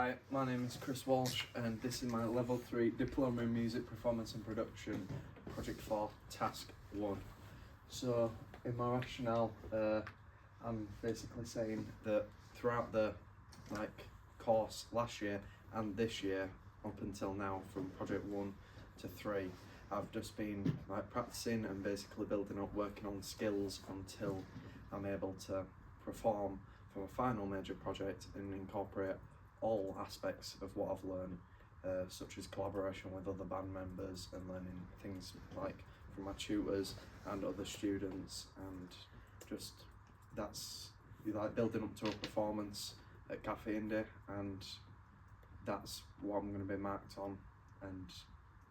Hi, my name is Chris Walsh and this is my Level 3 Diploma in Music Performance and Production Project 4 Task 1. So in my rationale I'm basically saying that throughout the course last year and this year up until now from Project 1 to 3 I've just been practicing and basically building up, working on skills until I'm able to perform for a final major project and incorporate all aspects of what I've learned, such as collaboration with other band members and learning things from my tutors and other students, and just that's building up to a performance at Cafe Indie, and that's what I'm going to be marked on, and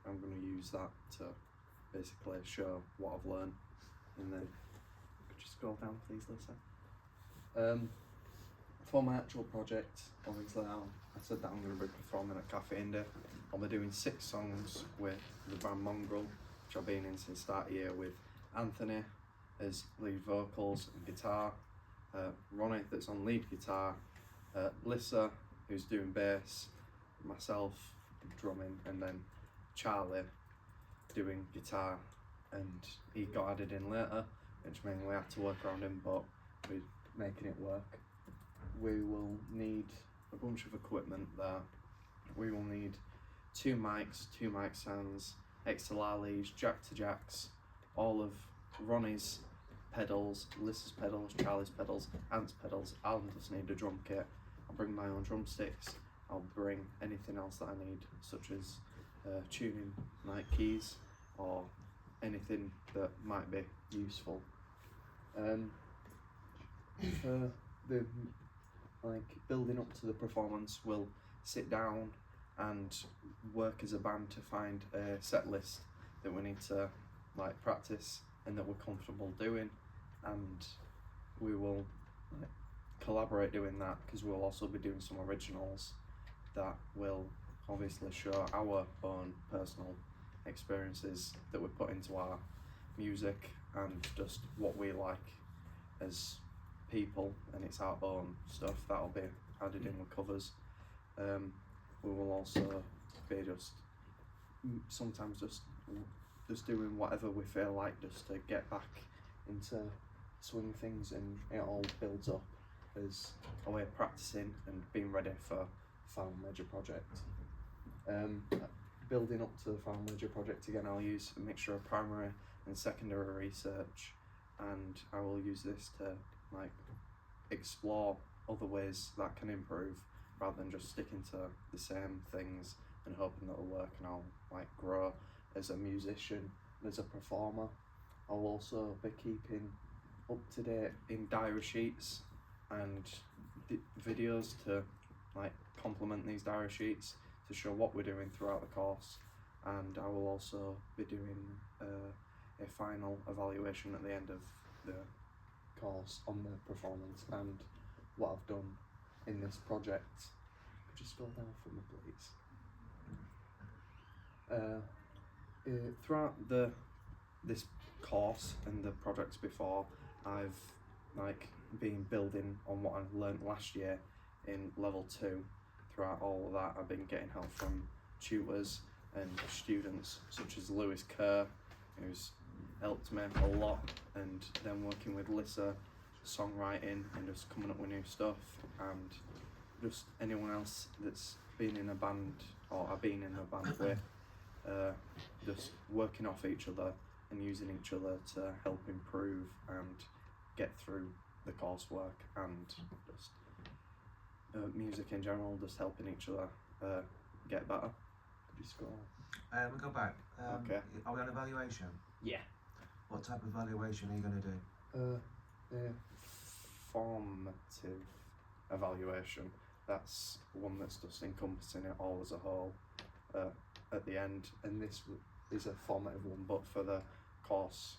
I'm going to use that to basically show what I've learned. And then could you scroll down please, Lisa? For my actual project, obviously I said that I'm going to be performing at Cafe Indie. I'll be doing 6 songs with the band Mongrel, which I've been in since start of year, with Anthony as lead vocals and guitar, Ronnie that's on lead guitar, Lisa who's doing bass, myself drumming, and then Charlie doing guitar, and he got added in later, which means we had to work around him, but we're making it work. We will need a bunch of equipment there. We will need 2 mics, 2 mic stands, XLR jack to jacks, all of Ronnie's pedals, Lisa's pedals, Charlie's pedals, Ant's pedals. I'll just need a drum kit. I'll bring my own drumsticks. I'll bring anything else that I need, such as tuning mic keys or anything that might be useful. For the building up to the performance, we'll sit down and work as a band to find a set list that we need to practice and that we're comfortable doing, and we will collaborate doing that, because we'll also be doing some originals that will obviously show our own personal experiences that we put into our music and just what we like as people, and it's our own stuff that'll be added in with covers. We will also be sometimes just doing whatever we feel like, just to get back into swing things, and it all builds up as a way of practicing and being ready for final major project. Building up to the final major project again, I'll use a mixture of primary and secondary research, and I will use this to explore other ways that can improve, rather than just sticking to the same things and hoping that it'll work, and I'll grow as a musician, as a performer. I'll also be keeping up to date in diary sheets and videos to complement these diary sheets to show what we're doing throughout the course, and I will also be doing a final evaluation at the end of the course on the performance and what I've done in this project. Could you scroll down for me please? Throughout this course and the projects before, I've been building on what I learnt last year in level 2. Throughout all of that, I've been getting help from tutors and students such as Lewis Kerr, who's helped me a lot, and then working with Lisa, songwriting and just coming up with new stuff, and just anyone else that's been in a band or I've been in a band with, just working off each other and using each other to help improve and get through the coursework, and just music in general, just helping each other get better. Could you scroll? We'll go back. Okay. Are we on evaluation? Yeah. What type of evaluation are you going to do? Formative evaluation. That's one that's just encompassing it all as a whole at the end, and this is a formative one, but for the course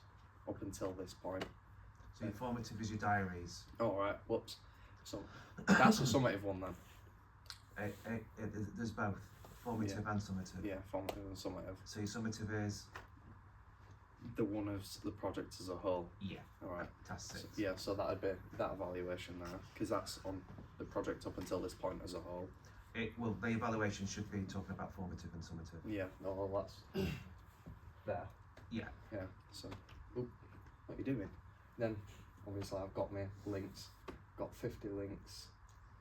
up until this point. So your formative is your diaries. Oh right, whoops. So that's a summative one then. There's both formative and summative. Yeah, formative and summative. So your summative is the one of the project as a whole. Yeah. All right. Task 6. So, yeah, so that'd be that evaluation there, because that's on the project up until this point as a whole. The evaluation should be talking about formative and summative. Yeah, no, well, that's there. Yeah. Yeah, so, what are you doing? Then, obviously, I've got my links, got 50 links.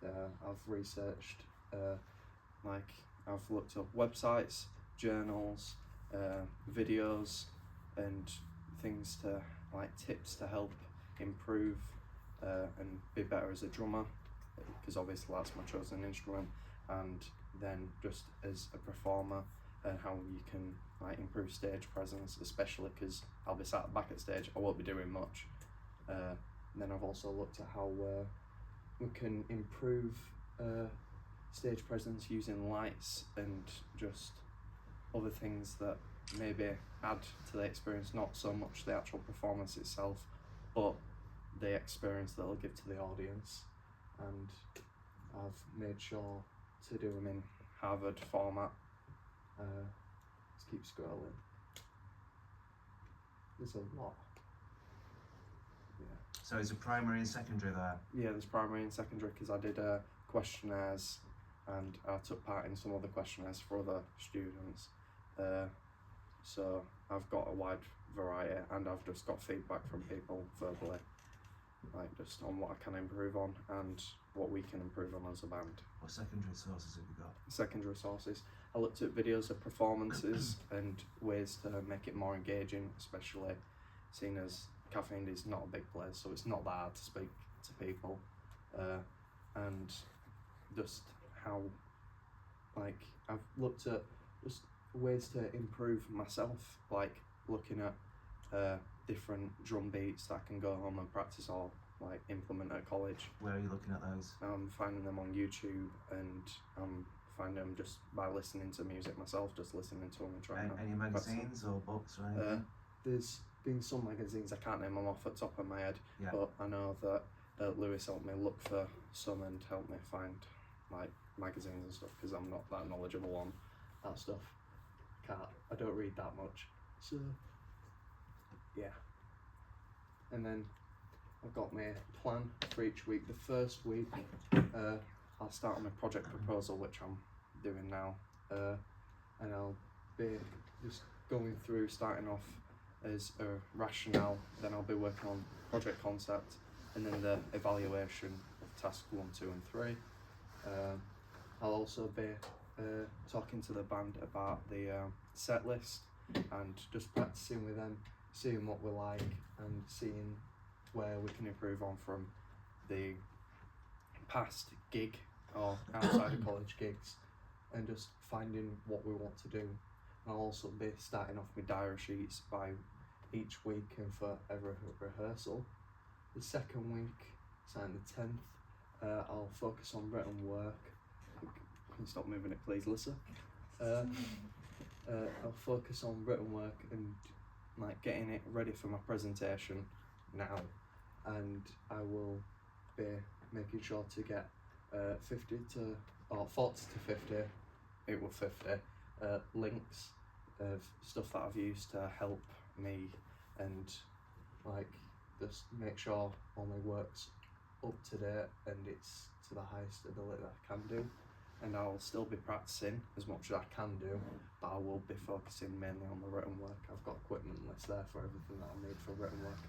I've researched, I've looked up websites, journals, videos, and things to, tips to help improve and be better as a drummer, because obviously that's my chosen instrument, and then just as a performer, and how you can improve stage presence, especially because I'll be sat back at stage, I won't be doing much. Then I've also looked at how we can improve stage presence using lights and just other things that maybe add to the experience, not so much the actual performance itself, but the experience that it'll give to the audience. And I've made sure to do them in Harvard format. Let's keep scrolling. There's a lot. Yeah. So is it primary and secondary there? Yeah, there's primary and secondary, because I did questionnaires, and I took part in some other questionnaires for other students. So I've got a wide variety, and I've just got feedback from people verbally, just on what I can improve on and what we can improve on as a band. What secondary sources have you got? Secondary sources. I looked at videos of performances and ways to make it more engaging, especially seeing as Caffeine is not a big place, so it's not that hard to speak to people, and just how, I've looked at just ways to improve myself, looking at different drum beats that I can go home and practice or implement at college. Where are you looking at those? I'm finding them on YouTube, and I'm finding them just by listening to music myself, just listening to them and trying Any magazines or books or anything? There's been some magazines, I can't name them off the top of my head, Yeah. but I know that Lewis helped me look for some and helped me find magazines and stuff, because I'm not that knowledgeable on that stuff. I don't read that much, so yeah. And then I've got my plan for each week. The first week I'll start on my project proposal, which I'm doing now, and I'll be just going through, starting off as a rationale, then I'll be working on project concept, and then the evaluation of task 1, 2 and 3. I'll also be talking to the band about the set list, and just practicing with them, seeing what we like and seeing where we can improve on from the past gig or outside of college gigs, and just finding what we want to do. I'll also be starting off with diary sheets by each week and for every rehearsal. The second week, starting the 10th, I'll focus on written work. Can you stop moving it, please, Lisa? I'll focus on written work and getting it ready for my presentation now, and I will be making sure to get 40 to 50, it will 50 links of stuff that I've used to help me, and just make sure all my work's up to date and it's to the highest ability that I can do. And I'll still be practicing as much as I can do, but I will be focusing mainly on the written work. I've got equipment list there for everything that I'll need for written work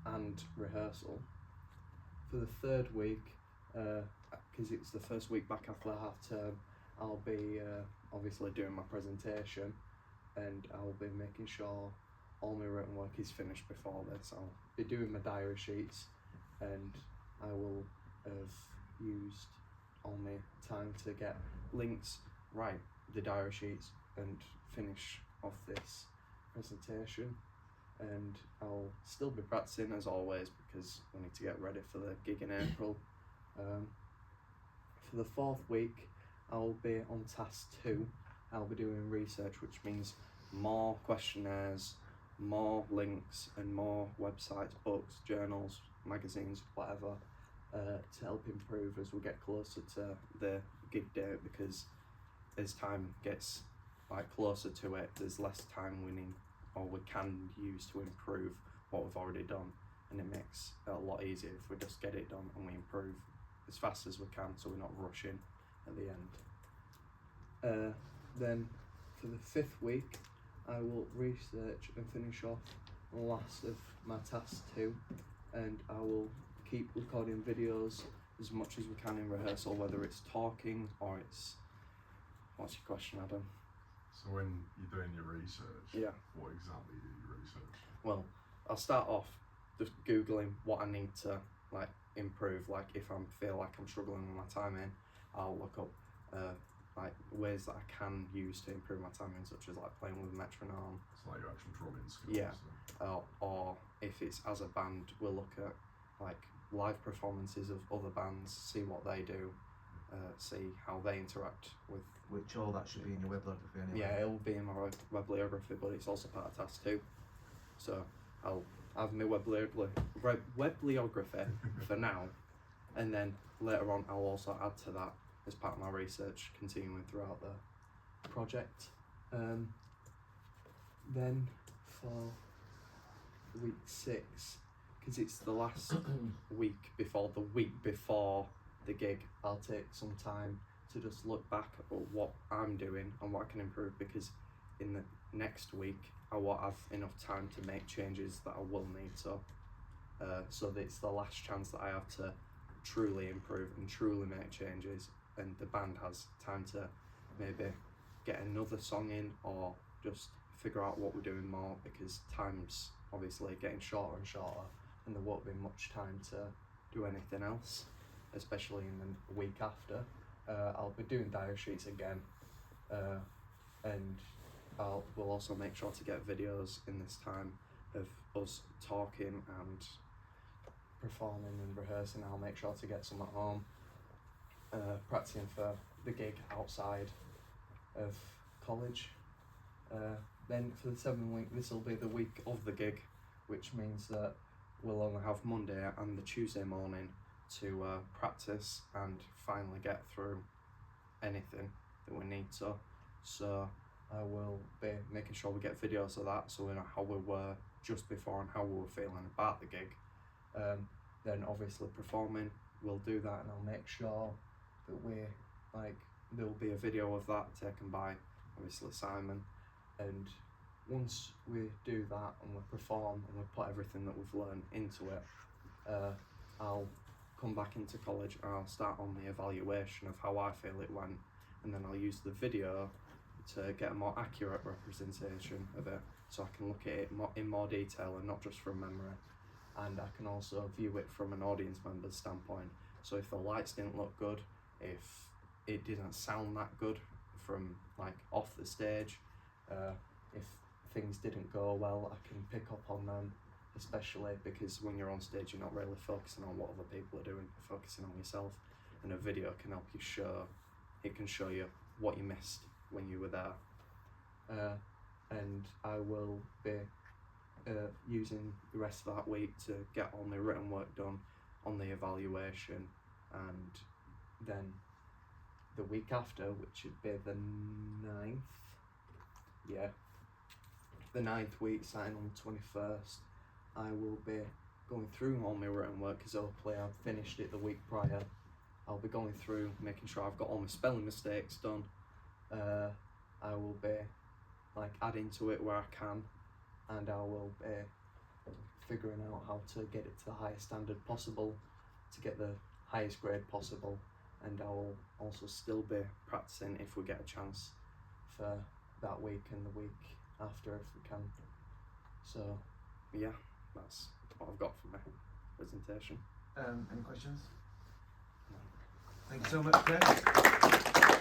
and rehearsal. For the third week, because it's the first week back after the half term, I'll be obviously doing my presentation, and I'll be making sure all my written work is finished before this. I'll be doing my diary sheets, and I will have used all my time to get links, write the diary sheets and finish off this presentation. And I'll still be practicing as always, because we need to get ready for the gig in April. For the fourth week, I'll be on task 2. I'll be doing research, which means more questionnaires, more links and more websites, books, journals, magazines, whatever, to help improve as we get closer to the gig date, because as time gets closer to it, there's less time we need or we can use to improve what we've already done, and it makes it a lot easier if we just get it done and we improve as fast as we can, so we're not rushing at the end. Then for the 5th week, I will research and finish off the last of my task 2, and I will keep recording videos as much as we can in rehearsal, whether it's talking or it's... What's your question, Adam? So when you're doing your research, Yeah. what exactly do you research? Well, I'll start off just Googling what I need to like improve. Like if I feel like I'm struggling with my timing, I'll look up like ways that I can use to improve my timing, such as like playing with a metronome. It's like your actual drumming skills. Yeah. Or if it's as a band, we'll look at like live performances of other bands, see what they do, see how they interact with. Which all that should be in your weblography anyway. Yeah, it'll be in my weblography, but it's also part of task 2. So I'll have my weblography for now, and then later on I'll also add to that as part of my research, continuing throughout the project. Then for week 6, because it's the last week before the gig, I'll take some time to just look back at what I'm doing and what I can improve, because in the next week I won't have enough time to make changes that I will need to. So that it's the last chance that I have to truly improve and truly make changes, and the band has time to maybe get another song in or just figure out what we're doing more, because time's obviously getting shorter and shorter and there won't be much time to do anything else, especially in the week after. I'll be doing diary sheets again, and we'll also make sure to get videos in this time of us talking and performing and rehearsing. I'll make sure to get some at home, practicing for the gig outside of college. Then for the 7th week, this will be the week of the gig, which means that we'll only have Monday and the Tuesday morning to practice and finally get through anything that we need to. So I will be making sure we get videos of that, so we know how we were just before and how we were feeling about the gig. Then obviously performing, we'll do that, and I'll make sure that there'll be a video of that taken by obviously Simon. And once we do that and we perform and we put everything that we've learned into it, I'll come back into college and I'll start on the evaluation of how I feel it went, and then I'll use the video to get a more accurate representation of it, so I can look at it in more detail and not just from memory. And I can also view it from an audience member's standpoint. So if the lights didn't look good, if it didn't sound that good from like off the stage, if things didn't go well, I can pick up on them, especially because when you're on stage you're not really focusing on what other people are doing, you're focusing on yourself, and a video can help you show you what you missed when you were there. And I will be using the rest of that week to get all my written work done on the evaluation, and then the week after, which would be the 9th, the 9th week, starting on the 21st, I will be going through all my written work, because hopefully I've finished it the week prior. I'll be going through, making sure I've got all my spelling mistakes done. I will be like adding to it where I can, and I will be figuring out how to get it to the highest standard possible, to get the highest grade possible. And I will also still be practicing if we get a chance for that week and the week after if we can. So yeah, that's what I've got for my presentation. Any questions? Thank you so much, Chris.